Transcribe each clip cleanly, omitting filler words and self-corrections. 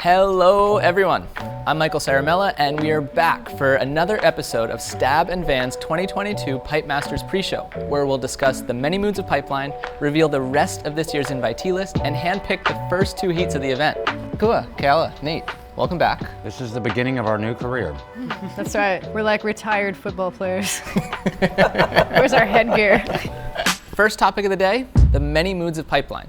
Hello everyone, I'm Michael Saramella and we are back for another episode of Stab and Vans 2022 Pipe Masters pre-show, where we'll discuss the many moods of pipeline, reveal the rest of this year's invitee list, and handpick the first two heats of the event. Makua, Keala, Nate, welcome back. This is the beginning of our new career. That's right, we're like retired football players. Where's our headgear? First topic of the day, the many moods of pipeline.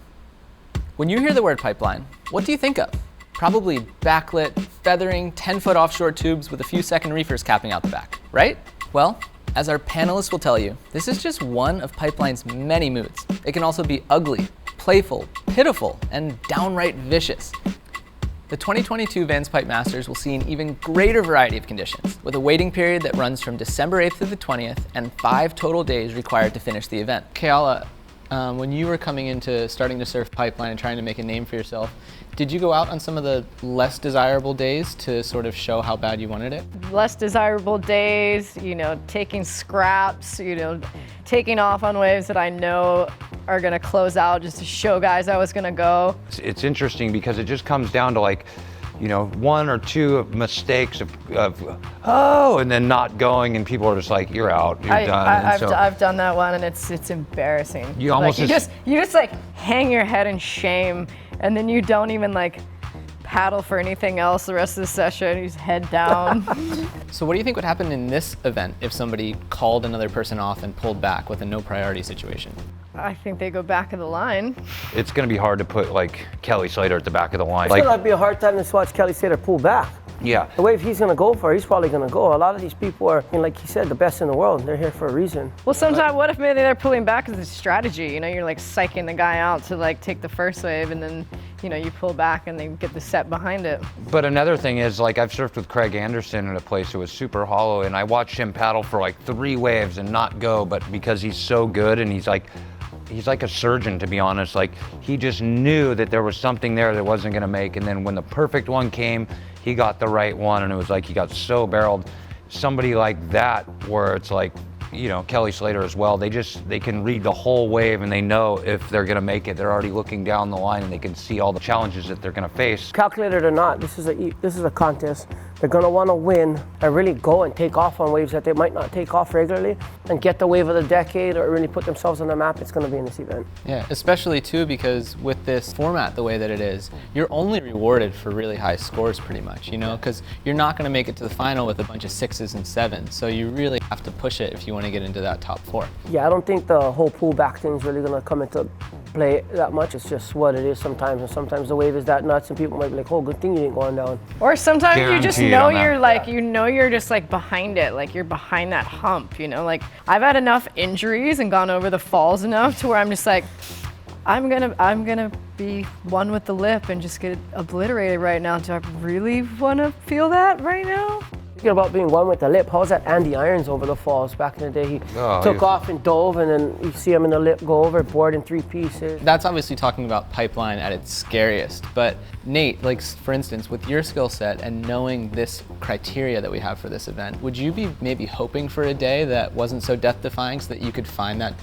When you hear the word pipeline, what do you think of? Probably backlit, feathering, 10-foot offshore tubes with a few second reefers capping out the back, right? Well, as our panelists will tell you, this is just one of pipeline's many moods. It can also be ugly, playful, pitiful, and downright vicious. The 2022 Vans Pipe Masters will see an even greater variety of conditions, with a waiting period that runs from December 8th to the 20th and 5 total days required to finish the event. Keala, when you were coming into starting to surf pipeline and trying to make a name for yourself, did you go out on some of the less desirable days to sort of show how bad you wanted it? Less desirable days, taking scraps, taking off on waves that I know are gonna close out just to show guys I was gonna go. It's interesting because it just comes down to one or two mistakes of and then not going, and people are just like, you're out, you're done. I've done that one, and it's embarrassing. You almost you just hang your head in shame, and then you don't even paddle for anything else the rest of the session. You just head down. So what do you think would happen in this event if somebody called another person off and pulled back with a no priority situation? I think they go back of the line. It's going to be hard to put Kelly Slater at the back of the line. It's going to be a hard time to watch Kelly Slater pull back. Yeah. The wave he's going to go for, he's probably going to go. A lot of these people are, like he said, the best in the world. They're here for a reason. Well, sometimes what if maybe they're pulling back as a strategy? You're psyching the guy out to take the first wave, and then you pull back and they get the set behind it. But another thing is, I've surfed with Craig Anderson at a place that was super hollow, and I watched him paddle for 3 waves and not go, but because he's so good, and he's like a surgeon, to be honest. He just knew that there was something there that wasn't gonna make, and then when the perfect one came, he got the right one, and it was he got so barreled. Somebody like that, where it's Kelly Slater as well, they can read the whole wave, and they know if they're gonna make it. They're already looking down the line, and they can see all the challenges that they're gonna face. Calculated or not, this is a contest. They're gonna wanna win and really go and take off on waves that they might not take off regularly and get the wave of the decade or really put themselves on the map. It's gonna be in this event. Yeah, especially too because with this format the way that it is, you're only rewarded for really high scores pretty much, because you're not gonna make it to the final with a bunch of 6s and 7s, so you really have to push it if you wanna get into that top 4. Yeah, I don't think the whole pullback thing is really gonna come into play that much. It's just what it is sometimes, and sometimes the wave is that nuts and people might be like, oh, good thing you didn't go on down. Or sometimes you just Guaranteed know on you're just behind it, you're behind that hump, I've had enough injuries and gone over the falls enough to where I'm just I'm gonna be one with the lip and just get obliterated right now. Do I really wanna feel that right now? Speaking about being one with the lip, how was that Andy Irons over the falls back in the day? He took off and dove, and then you see him in the lip go overboard in 3 pieces. That's obviously talking about pipeline at its scariest, but Nate, for instance, with your skill set and knowing this criteria that we have for this event, would you be maybe hoping for a day that wasn't so death-defying so that you could find that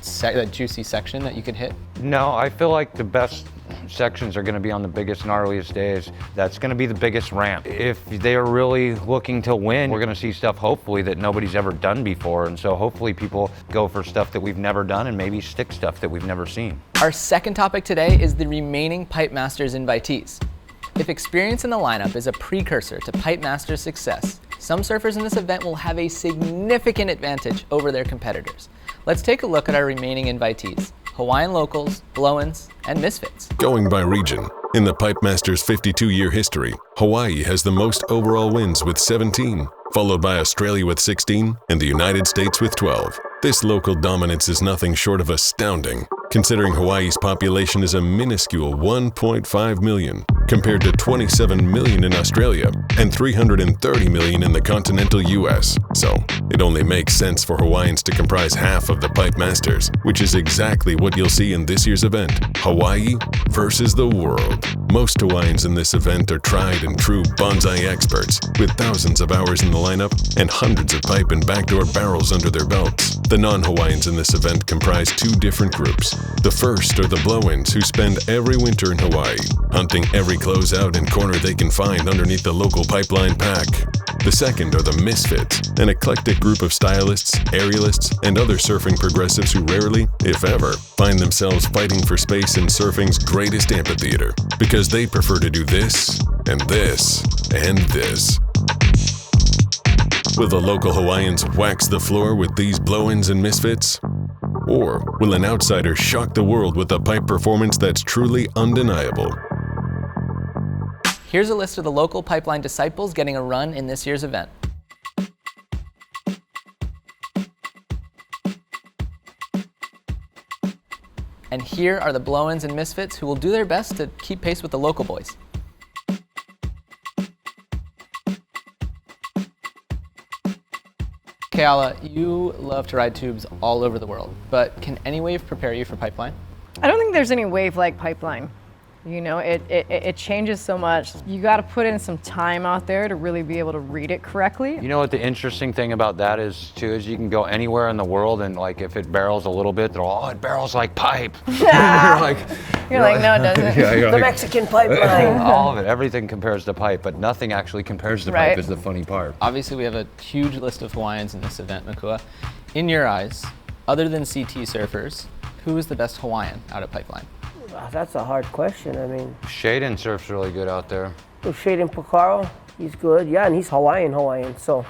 juicy section that you could hit? No, I feel like the best sections are going to be on the biggest, gnarliest days. That's going to be the biggest ramp. If they're really looking to win, we're going to see stuff hopefully that nobody's ever done before, and so hopefully people go for stuff that we've never done and maybe stick stuff that we've never seen. Our second topic today is the remaining Pipe Masters invitees. If experience in the lineup is a precursor to Pipe Masters success, some surfers in this event will have a significant advantage over their competitors. Let's take a look at our remaining invitees: Hawaiian locals, blow-ins, and misfits. Going by region, in the Pipe Masters' 52-year history, Hawaii has the most overall wins with 17, followed by Australia with 16 and the United States with 12. This local dominance is nothing short of astounding, considering Hawaii's population is a minuscule 1.5 million, compared to 27 million in Australia and 330 million in the continental US. So, it only makes sense for Hawaiians to comprise half of the Pipe Masters, which is exactly what you'll see in this year's event: Hawaii versus the world. Most Hawaiians in this event are tried and true bonsai experts, with thousands of hours in the lineup and hundreds of pipe and backdoor barrels under their belts. The non-Hawaiians in this event comprise 2 different groups. The first are the blow-ins, who spend every winter in Hawaii, hunting every close out and corner they can find underneath the local pipeline pack. The second are the Misfits, an eclectic group of stylists, aerialists, and other surfing progressives who rarely, if ever, find themselves fighting for space in surfing's greatest amphitheater, because they prefer to do this, and this, and this. Will the local Hawaiians wax the floor with these blow-ins and misfits? Or will an outsider shock the world with a pipe performance that's truly undeniable? Here's a list of the local pipeline disciples getting a run in this year's event. And here are the blow-ins and misfits who will do their best to keep pace with the local boys. Keala, you love to ride tubes all over the world, but can any wave prepare you for pipeline? I don't think there's any wave like pipeline. You know, it changes so much. You got to put in some time out there to really be able to read it correctly. You know what the interesting thing about that is too, is you can go anywhere in the world and like if it barrels a little bit, they're all, oh, it barrels like pipe. You're like, no, it doesn't. Yeah, The Mexican pipeline. all of it, everything compares to pipe, but nothing actually compares to Right. pipe is the funny part. Obviously, we have a huge list of Hawaiians in this event, Makua. In your eyes, other than CT surfers, who is the best Hawaiian out at pipeline? That's a hard question. I mean, Shaden surfs really good out there. Shaden Picaro, he's good. Yeah, and he's Hawaiian. So,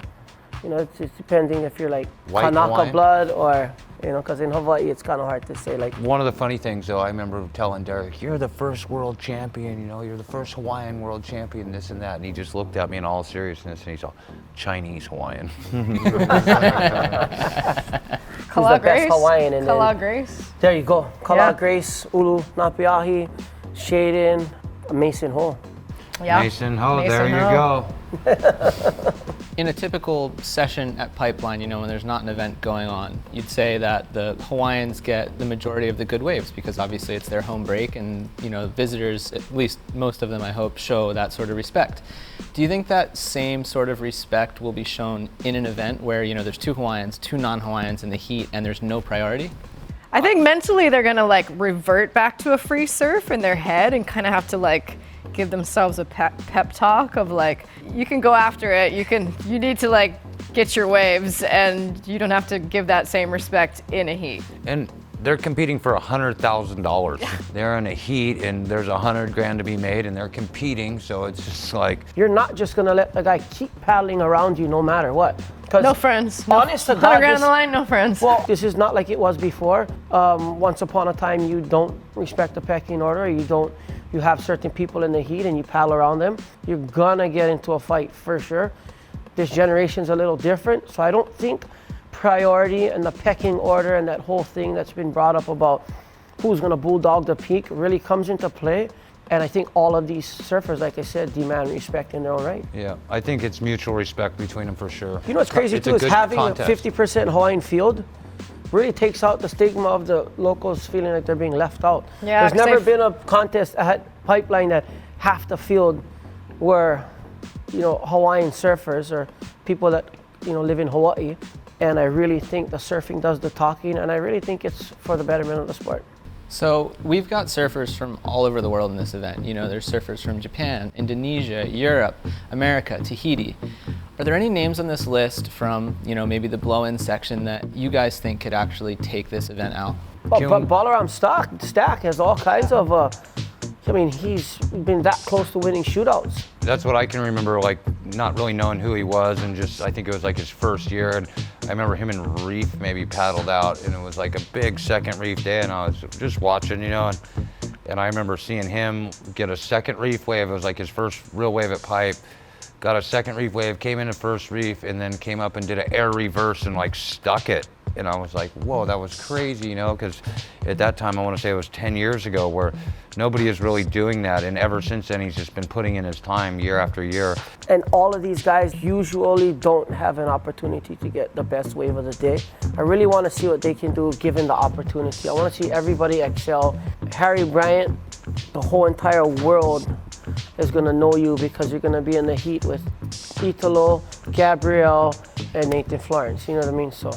you know, it's depending if you're like White Kanaka Hawaiian? blood or, you know, because in Hawaii it's kind of hard to say. Like, One of the funny things though, I remember telling Derek, you're the first world champion, you know, you're the first Hawaiian world champion, this and that. And he just looked at me in all seriousness and he's all, Chinese Hawaiian. Kala the best Grace. Hawaiian in Kala there? Grace. there you go. Kala Yeah. Grace, Ulu Napiahi, Shaden, Mason Ho. Yeah. Mason Ho, Mason there you Ho. go. In a typical session at Pipeline, you know, when there's not an event going on, you'd say that the Hawaiians get the majority of the good waves because obviously it's their home break and, you know, visitors, at least most of them, I hope, show that sort of respect. Do you think that same sort of respect will be shown in an event where, you know, there's two Hawaiians, two non-Hawaiians in the heat and there's no priority? I think mentally they're gonna like revert back to a free surf in their head and kind of have to like give themselves a pep talk of like, you can go after it, you need to like get your waves and you don't have to give that same respect in a heat. And they're competing for $100,000. They're in a heat and there's $100,000 to be made and they're competing, so it's just like, You're not just gonna let the guy keep paddling around you no matter what. 'Cause No friends. No, honest to 100 God, grand on this- the line, no friends. Well, this is not like it was before. Once upon a time, you don't respect the pecking order. You have certain people in the heat and you paddle around them. You're gonna get into a fight for sure. This generation's a little different, so I don't think priority and the pecking order and that whole thing that's been brought up about who's gonna bulldog the peak really comes into play. And I think all of these surfers, like I said, demand respect in their own right. yeah, I think it's mutual respect between them for sure. You know what's crazy It's a too is good having contest. a 50% Hawaiian field really takes out the stigma of the locals feeling like they're being left out. Yeah, There's 'cause never they've- been a contest at Pipeline that half the field were, you know, Hawaiian surfers or people that, you know, live in Hawaii. And I really think the surfing does the talking, and I really think it's for the betterment of the sport. So we've got surfers from all over the world in this event. You know, there's surfers from Japan, Indonesia, Europe, America, Tahiti. Are there any names on this list from, you know, maybe the blow-in section that you guys think could actually take this event out? But Balaram Stack has all kinds of, I mean, he's been that close to winning shootouts. That's what I can remember, like not really knowing who he was and just, I think it was like his first year. And I remember him and Reef maybe paddled out and it was like a big second reef day and I was just watching, you know, and I remember seeing him get a second reef wave. It was like his first real wave at Pipe. Got a second reef wave, came in at first reef and then came up and did an air reverse and like stuck it. And I was like, whoa, that was crazy, you know, because at that time, I want to say it was 10 years ago where nobody is really doing that. And ever since then, he's just been putting in his time year after year. And all of these guys usually don't have an opportunity to get the best wave of the day. I really want to see what they can do given the opportunity. I want to see everybody excel. Harry Bryant, the whole entire world is going to know you because you're going to be in the heat with Italo, Gabrielle, and Nathan Florence. You know what I mean? So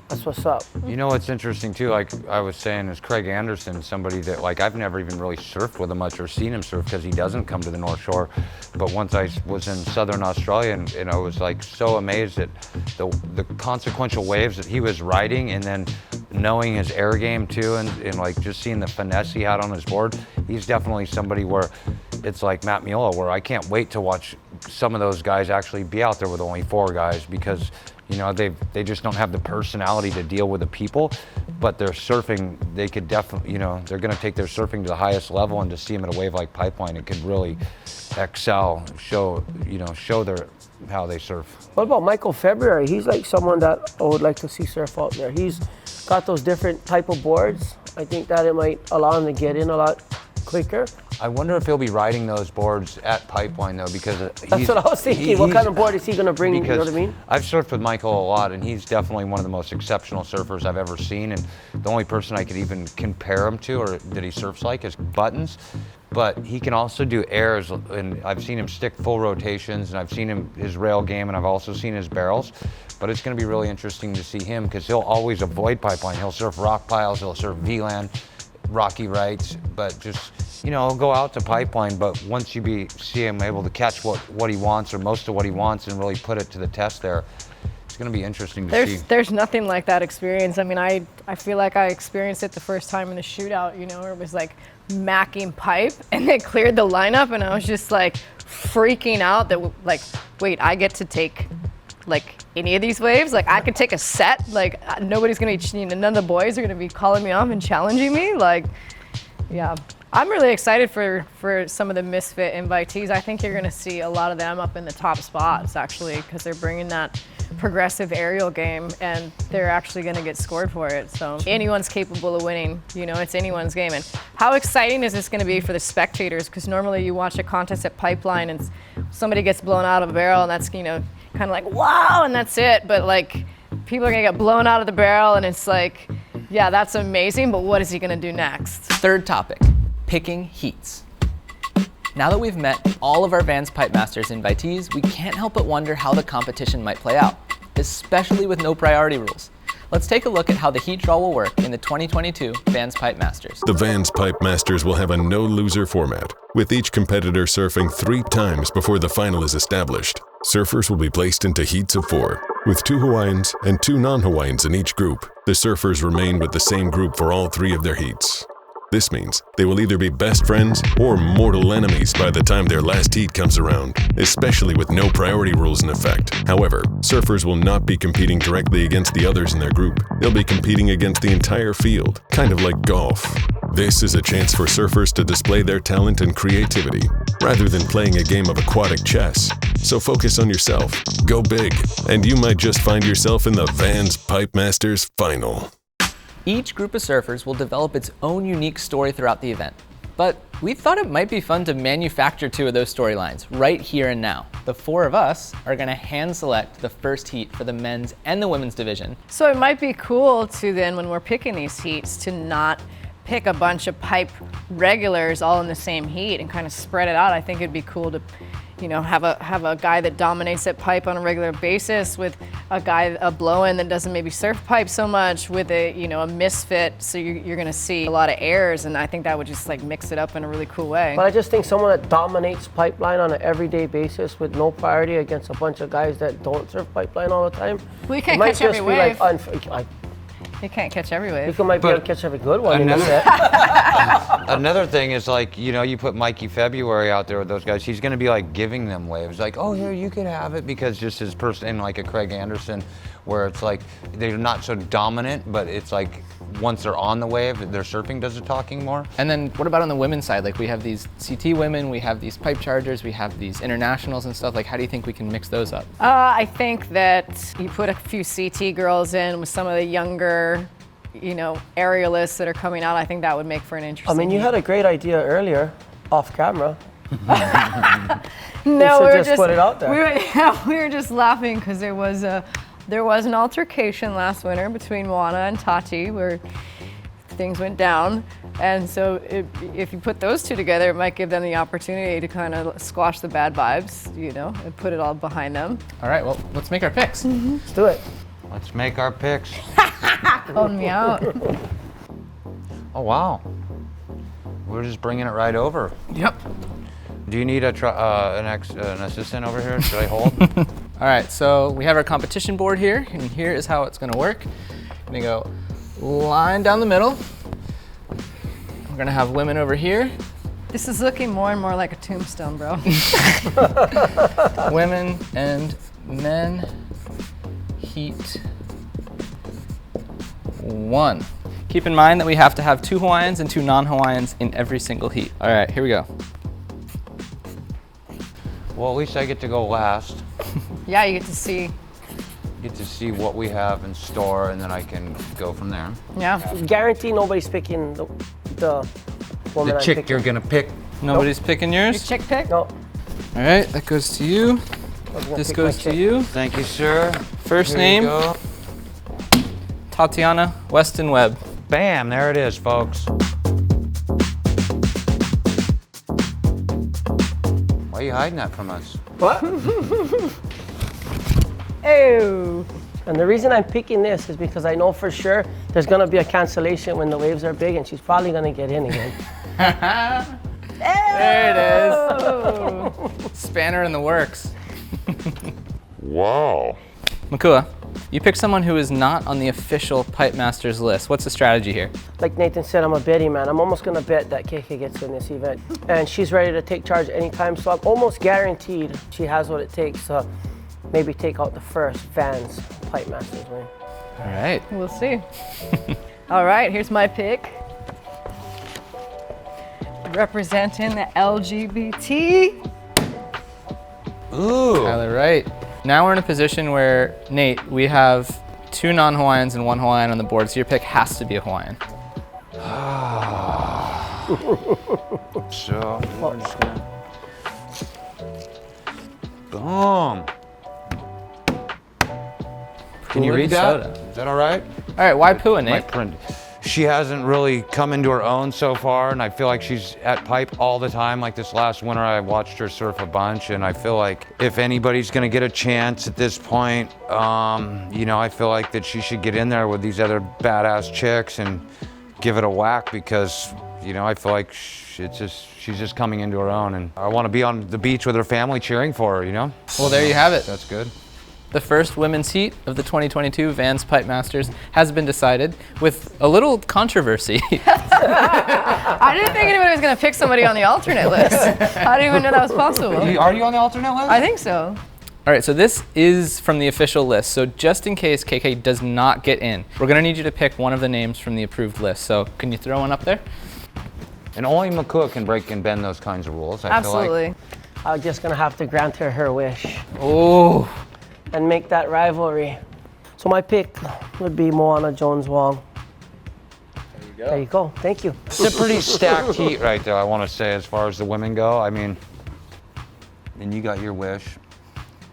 That's what's up. You know what's interesting too, like I was saying, is Craig Anderson, somebody that like I've never even really surfed with him much or seen him surf because he doesn't come to the North Shore. But once I was in Southern Australia and I was like so amazed at the consequential waves that he was riding, and then knowing his air game too, and like just seeing the finesse he had on his board. He's definitely somebody where it's like Matt Miola, where I can't wait to watch some of those guys actually be out there with only 4 guys, because you know, they just don't have the personality to deal with the people, but their surfing, they could definitely, you know, they're going to take their surfing to the highest level, and to see them at a wave like Pipeline, it could really excel, show how they surf. What about Michael February? He's like someone that I would like to see surf out there. He's got those different type of boards. I think that it might allow him to get in a lot quicker. I wonder if he'll be riding those boards at Pipeline though, because that's what I was thinking. What kind of board is he going to bring? You know what I mean? I've surfed with Michael a lot, and he's definitely one of the most exceptional surfers I've ever seen. And the only person I could even compare him to, or that he surfs like, is Buttons. But he can also do airs, and I've seen him stick full rotations, and I've seen his rail game, and I've also seen his barrels. But it's going to be really interesting to see him, because he'll always avoid Pipeline. He'll surf rock piles, he'll surf VLAN, rocky rights, but just, you know, go out to Pipeline. But once you see him able to catch what he wants, or most of what he wants, and really put it to the test there, it's going to be interesting to see. There's nothing like that experience. I mean, I feel like I experienced it the first time in the shootout, you know, where it was like macking pipe, and they cleared the lineup, and I was just like freaking out that, like, wait, I get to take like any of these waves? Like, I could take a set? Like, nobody's gonna be, none of the boys are gonna be calling me off and challenging me? Like, yeah. I'm really excited for some of the misfit invitees. I think you're gonna see a lot of them up in the top spots, actually, because they're bringing that progressive aerial game, and they're actually gonna get scored for it. So anyone's capable of winning, you know, it's anyone's game. And how exciting is this gonna be for the spectators? Because normally you watch a contest at Pipeline and somebody gets blown out of a barrel, and that's, you know, kind of like, wow, and that's it. But like, people are gonna get blown out of the barrel, and it's like, yeah, that's amazing, but what is he gonna do next? Third topic, picking heats. Now that we've met all of our Vans Pipe Masters invitees, we can't help but wonder how the competition might play out, especially with no priority rules. Let's take a look at how the heat draw will work in the 2022 Vans Pipe Masters. The Vans Pipe Masters will have a no-loser format, with each competitor surfing 3 times before the final is established. Surfers will be placed into heats of 4, with 2 Hawaiians and 2 non-Hawaiians in each group. The surfers remain with the same group for all 3 of their heats. This means they will either be best friends or mortal enemies by the time their last heat comes around, especially with no priority rules in effect. However, surfers will not be competing directly against the others in their group. They'll be competing against the entire field, kind of like golf. This is a chance for surfers to display their talent and creativity, rather than playing a game of aquatic chess. So focus on yourself, go big, and you might just find yourself in the Vans Pipe Masters final. Each group of surfers will develop its own unique story throughout the event. But we thought it might be fun to manufacture 2 of those storylines right here and now. The 4 of us are gonna hand select the first heat for the men's and the women's division. So it might be cool to then, when we're picking these heats, to not pick a bunch of pipe regulars all in the same heat and kind of spread it out. I think it'd be cool to, you know, have a guy that dominates at pipe on a regular basis, with a blow-in that doesn't maybe surf pipe so much, with a, you know, a misfit. So you're gonna see a lot of airs, and I think that would just like mix it up in a really cool way. But I just think someone that dominates Pipeline on an everyday basis with no priority against a bunch of guys that don't surf Pipeline all the time. We can't catch every wave. Like You can't catch every wave. You might be able to catch every good one. Another thing is, like, you know, you put Mikey February out there with those guys, he's going to be like giving them waves, like, oh, here, you could have it, because just his person, and like a Craig Anderson, where it's like they're not so dominant, but it's like once they're on the wave, their surfing does the talking more. And then what about on the women's side? Like, we have these CT women, we have these pipe chargers, we have these internationals and stuff. Like, how do you think we can mix those up? I think that you put a few CT girls in with some of the younger, you know, aerialists that are coming out. I think that would make for an interesting. I mean, you had a great idea earlier, off camera. No, we were just put it out there. We were just laughing because there was an altercation last winter between Juana and Tati where things went down, and so if you put those 2 together, it might give them the opportunity to kind of squash the bad vibes, you know, and put it all behind them. All right, well, let's make our picks. Let's do it. Let's make our picks. Calling me out. Oh, wow. We're just bringing it right over. Yep. Do you need an assistant over here? Should I hold? All right, so we have our competition board here, and here is how it's gonna work. Gonna go line down the middle. We're gonna have women over here. This is looking more and more like a tombstone, bro. Women and men, heat 1. Keep in mind that we have to have 2 Hawaiians and 2 non-Hawaiians in every single heat. All right, here we go. Well, at least I get to go last. Yeah, you get to see. Get to see what we have in store, and then I can go from there. Yeah. Guarantee nobody's picking the woman The I'm chick picking. you're gonna pick. Nobody's picking Your yours? chick pick? No. All right, that goes to you. I was gonna This pick my goes to chick. you. Thank you, sir. First Here you name, go. Tatiana Weston Webb. Bam, there it is, folks. Why are you hiding that from us? What? Oh. And the reason I'm picking this is because I know for sure there's gonna be a cancellation when the waves are big, and she's probably gonna get in again. There it is. Spanner in the works. Wow. Makua, you picked someone who is not on the official Pipe Masters list. What's the strategy here? Like Nathan said, I'm a betting man. I'm almost gonna bet that KK gets in this event. And she's ready to take charge anytime, so I'm almost guaranteed she has what it takes to maybe take out the first Vans Pipe Masters win. All right. We'll see. All right, here's my pick. Representing the LGBT. Ooh. Tyler, right. Now we're in a position where, Nate, we have 2 non-Hawaiians and 1 Hawaiian on the board, so your pick has to be a Hawaiian. So, we're just gonna... Boom. Can you read that? Soda. Is that all right? All right, why Pua, My Nate? print. She hasn't really come into her own so far, and I feel like she's at pipe all the time. Like this last winter, I watched her surf a bunch, and I feel like if anybody's gonna get a chance at this point, you know, I feel like that she should get in there with these other badass chicks and give it a whack, because, you know, I feel like she's just coming into her own, and I want to be on the beach with her family cheering for her, you know? Well, there you have it. That's good. The first women's heat of the 2022 Vans Pipe Masters has been decided with a little controversy. I didn't think anybody was going to pick somebody on the alternate list. I didn't even know that was possible. Are you on the alternate list? I think so. All right, so this is from the official list. So just in case KK does not get in, we're gonna need you to pick one of the names from the approved list. So can you throw one up there? And only Makua can break and bend those kinds of rules, I feel like. Absolutely. I'm just gonna have to grant her wish Oh, and make that rivalry. So my pick would be Moana Jones-Wong. There you go. Thank you. It's a pretty stacked heat right there, I want to say, as far as the women go. I mean, and you got your wish.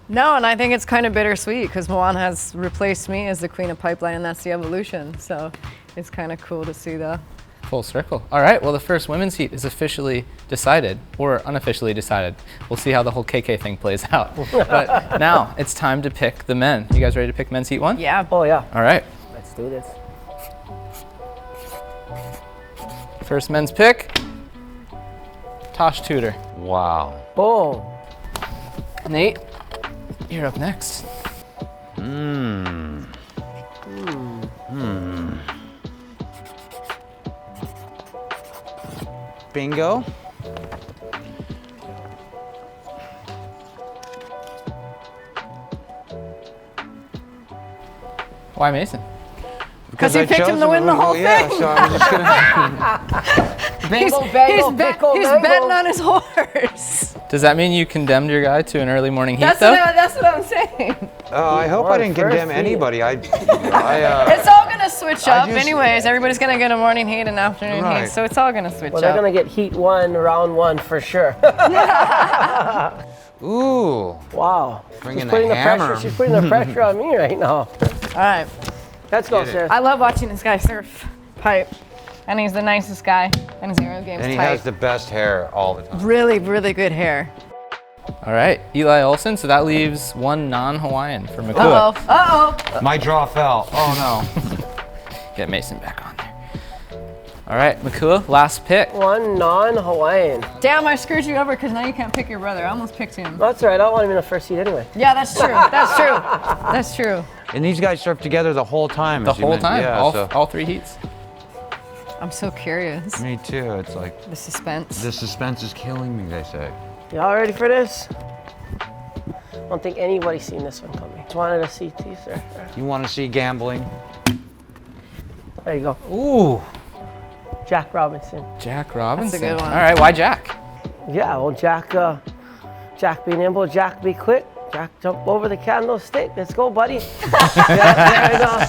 No, and I think it's kind of bittersweet because Moana has replaced me as the queen of pipeline, and that's the evolution. So it's kind of cool to see that. full circle. All right, well, the first women's heat is officially decided, or unofficially decided. We'll see how the whole KK thing plays out. But now it's time to pick the men. You guys ready to pick men's heat 1? Yeah. Oh yeah. All right, Let's do this. first men's pick, Tosh Tudor. Wow. Boom. Nate, you're up next. Bingo. Why Mason? Because you I picked him chose to win the whole yeah, thing. so I was just gonna... He's betting on his horse. Does that mean you condemned your guy to an early morning heat, That's though? what I'm saying. I hope I didn't condemn anybody. It's all gonna switch I up just- anyways. Everybody's gonna get a morning heat and afternoon Right. heat, so it's all gonna switch Well, they're up. gonna get heat 1, round 1 for sure. Ooh. Wow. Bringing She's putting the the hammer. pressure. She's putting the pressure on me right now. All right. Let's go, Get it. Sarah. I love watching this guy surf pipe, and he's the nicest guy, and his aero game's And he tight. has the best hair all the time. Really, really good hair. All right, Eli Olsen, so that leaves one non-Hawaiian for Makua. Uh-oh. My draw fell. Oh no. Get Mason back on there. All right, Makua, last pick. One non-Hawaiian. Damn, I screwed you over because now you can't pick your brother. I almost picked him. That's all right. I don't want him in the first seat anyway. Yeah, that's true. That's true. That's true. And these guys surf together the whole time. The as you whole mentioned. time, Yeah, all 3 heats. I'm so curious. Me too. It's like The suspense. the suspense is killing me, they say. Y'all ready for this? I don't think anybody's seen this one coming. Just wanted to see these, sir. You want to see gambling? There you go. Ooh, Jack Robinson. Jack Robinson. good one. All right, why Jack? Yeah, well, Jack be nimble, Jack be quick. Jack jump over the candlestick. Let's go, buddy. I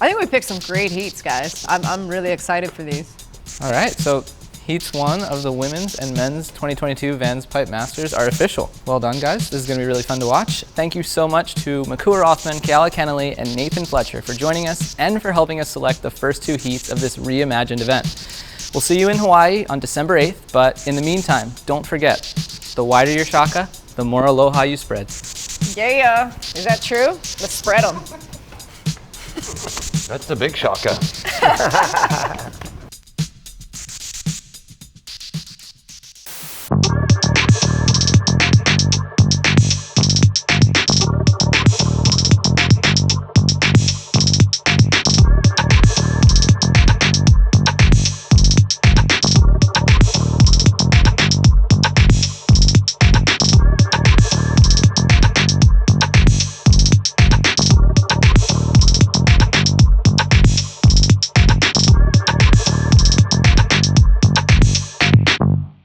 think we picked some great heats, guys. I'm really excited for these. All right, so heats 1 of the women's and men's 2022 Vans Pipe Masters are official. Well done, guys. This is going to be really fun to watch. Thank you so much to Makua Rothman, Keala Kennelly, and Nathan Fletcher for joining us and for helping us select the first 2 heats of this reimagined event. We'll see you in Hawaii on December 8th, but in the meantime, don't forget, the wider your shaka, the more aloha you spread. Yeah. Is that true? Let's spread them. That's the big shaka.